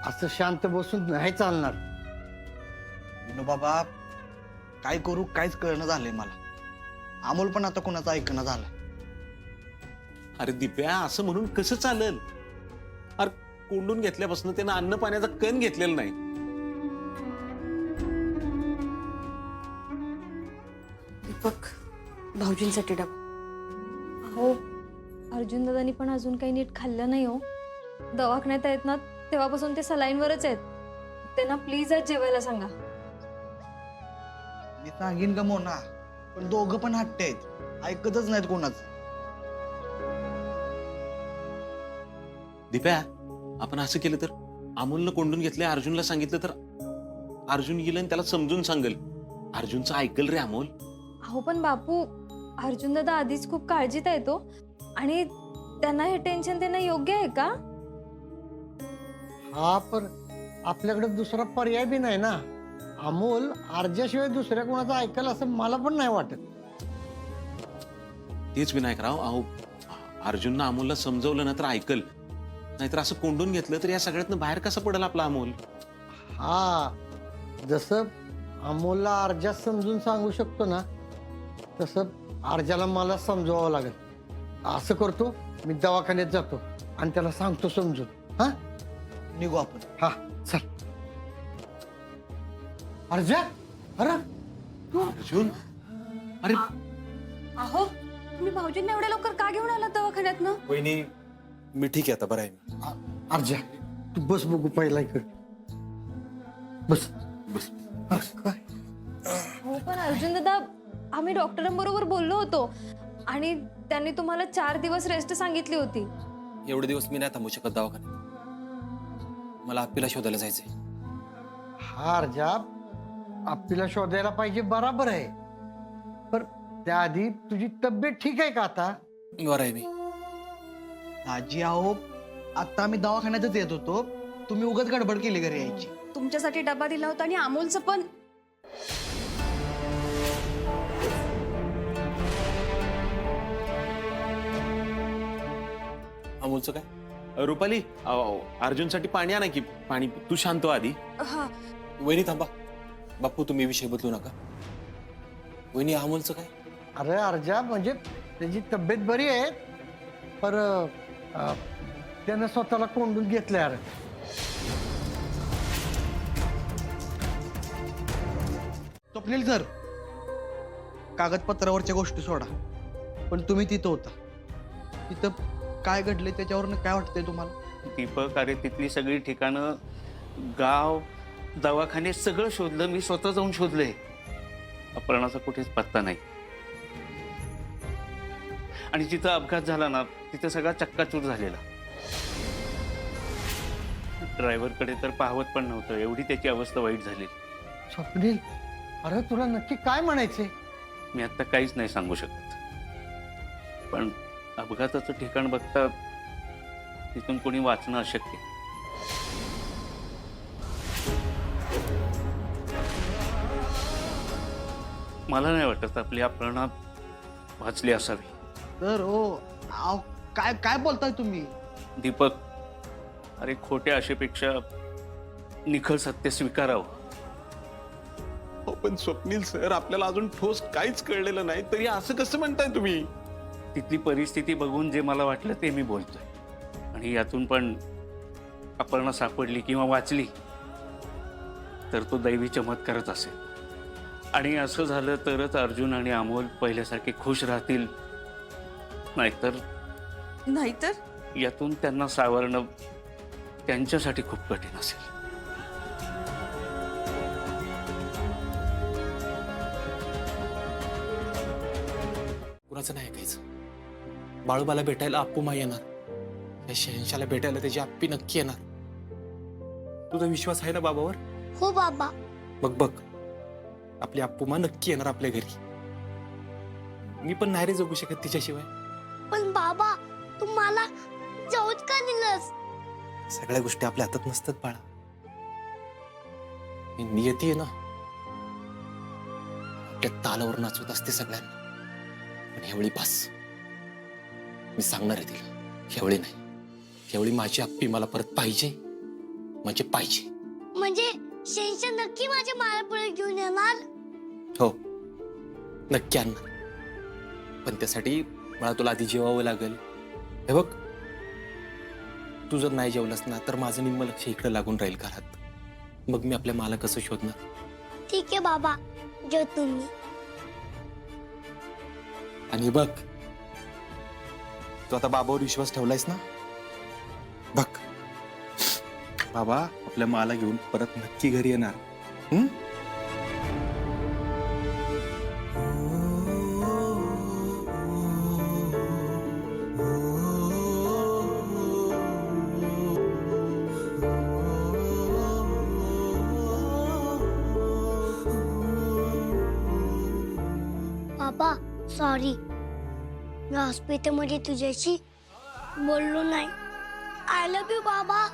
असं शांत बसून नाही चालणार. विनू बाबा, काय करू काहीच कळणं झालंय मला. अमोल पण आता कोणाचं ऐकणं झालंय. अरे दिप्या, असं म्हणून कसं चालेल? अरे कोंडून घेतल्यापासून त्यानं अन्न पाण्याचा कण घेतलेला नाही. दीपक, भाऊजींसाठी डबा. हो, अर्जुन दादानी पण अजून काही नीट खाल्लं नाही हो. दवाखान्यात आहेत ना तेव्हापासून ते सलाईनवरच आहेत. त्यांना प्लीज आज जेवायला सांगा. मी सांगीन का मोना, पण दोघं पण हट्टे आहेत, ऐकतच नाहीत कोणाचं. दिप्या, आपण असं केलं तर अमोलनं कोंडून घेतलंय, अर्जुनला सांगितलं तर अर्जुन येईल आणि त्याला समजून सांगेल. अर्जुनचं ऐकल रे अमोल. अहो पण बापू, अर्जुन दादा आधीच खूप काळजीत आहे तो, आणि त्यांना हे टेन्शन देणं योग्य आहे का? हा, पण आपल्याकडे दुसरा पर्याय बी नाही ना. अमोल अर्जाशिवाय दुसऱ्या कोणाचं ऐकल असं मला पण नाही वाटत. तेच विनायकराव, अहो अर्जुननं अमोलला समजवलं ना तर ऐकल, नाहीतर असं कोंडून घेतलं तर या सगळ्यातनं बाहेर कसं पडेल आपला अमोल? हा, जसं अमोलला अर्जा समजून सांगू शकतो ना, तसं अर्जाला मला समजवावं लागेल. असं करतो, मी दवाखान्यात जातो आणि त्याला सांगतो समजून. हा, निघू आपण. हा, चल. अर्जा, अरे तू अर्जुन, अरे अहो, तुम्ही भाऊजींना एवढ्या लवकर का घेऊन आला दवाखान्यात ना? वहिनी, मी ठीक आहे आता, बरं आहे मी. अर्जा, तू बस बघू पहिला इकडे. बस बस. काय हो पण अर्जुन दादा, आम्ही डॉक्टरांबरोबर बोललो होतो आणि त्यांनी तुम्हाला 4 दिवस रेस्ट सांगितली होती. एवढे दिवस मी नाही थांबू शकत दवाखान्यात. मला आप्पीला शोधायला जायचंय. हा अर्जा, आपल्याला शोधायला पाहिजे, बराबर आहे, पण त्याआधी तुझी तब्येत ठीक आहे का आता? बरं आहे मी. दाजी आहो, आता आम्ही दवाखान्यातच येत होतो, तुम्ही उगाच गडबड केली घरी यायची. तुमच्यासाठी डबा दिला होता आणि अमोलचं पण. अमोलचं काय? रुपाली, अर्जुनसाठी पाणी आणा की. पाणी तू शांत हो आधी. हा, वहिनी थांबा. बापू, तुम्ही विषय बदलू नका. वहिनी, अमोलचं काय? अरे अर्जा, म्हणजे त्याची तब्येत बरी आहे, पर त्यानं स्वतःला कोंडून घेतलंय. अरे स्वप्नील सर, कागदपत्रावरच्या गोष्टी सोडा, पण तुम्ही तिथं होता. तिथं काय घडलंय त्याच्यावरनं काय वाटतंय तुम्हाला? दीपक, अरे तिथली सगळी ठिकाणं, गाव, दवाखाने सगळं शोधलं मी, स्वतः जाऊन शोधलंय. अपर्णाचा कुठेच पत्ता नाही. आणि जिथं अपघात झाला ना, तिथं सगळा चक्काचूर झालेला. ड्रायव्हरकडे तर पाहवत पण नव्हतं, एवढी त्याची अवस्था वाईट झाली. स्वप्नील, अरे तुला नक्की काय म्हणायचंय? मी आता काहीच नाही सांगू शकत, पण अपघाताचं ठिकाण बघता तिथून कोणी वाचणं अशक्य. मला नाही वाटत आपली अपर्णा वाचली असावी. तर हो, आव, काय काय बोलताय तुम्ही? दीपक, अरे खोट्या आशेपेक्षा निखळ सत्य स्वीकारावं. हो, पण स्वप्नील सर, आपल्याला अजून ठोस काहीच कळलेलं नाही, तरी असं कसं म्हणताय तुम्ही? तिथली परिस्थिती बघून जे मला वाटलं ते मी बोलतोय. आणि यातून पण अपर्णा सापडली किंवा वाचली तर तो दैवी चमत्कारच असेल. आणि असं झालं तरच अर्जुन आणि अमोल पहिल्यासारखे खुश राहतील, नाहीतर यातून त्यांना सावरणं त्यांच्यासाठी खूप कठीण असेल. कुणाचं नाही ऐकायचं. बाळूबाला भेटायला अप्पूमा येणार, या शहंशाला भेटायला त्याची आप्पी नक्की येणार. तुझा विश्वास आहे ना बाबावर? हो बाबा. बघ बघ, आपली अप्पूमा नक्की येणार आपल्या घरी. मी पण नाही रे जगू शकत तिच्याशिवाय. पण बाबा, तू मला जाऊच का दिलंस? सगळ्या गोष्टी आपल्या हातात नसतात बाळा. ही नियती आहे ना, आपल्या तालावर नाचवत असते सगळ्यांना. पण हेवळी पास, मी सांगणार आहे तिला, हेवळी नाही, हेवळी माझी आप्पी मला परत पाहिजे म्हणजे पाहिजे. म्हणजे शेंशन नक्की माझ्या माळापुढे घेऊन येणार? हो, नक्की आणणार. पण त्यासाठी मला तुला आधी जेवावं लागेल. हे बघ, तू जर नाही जेवलास ना तर माझं निम्म लक्ष इकडे लागून राहील घरात. मग मी आपल्या माला कसं शोधणार? ठीक आहे बाबा, जेव तुम्ही. आणि बघ, तू आता बाबावर विश्वास ठेवलायस ना? बघ, बाबा आपल्या माला घेऊन परत नक्की घरी येणार. हं? बाबा सॉरी, मी हॉस्पिटलमध्ये तुझ्याशी बोललो नाही. आय लव्ह यू बाबा.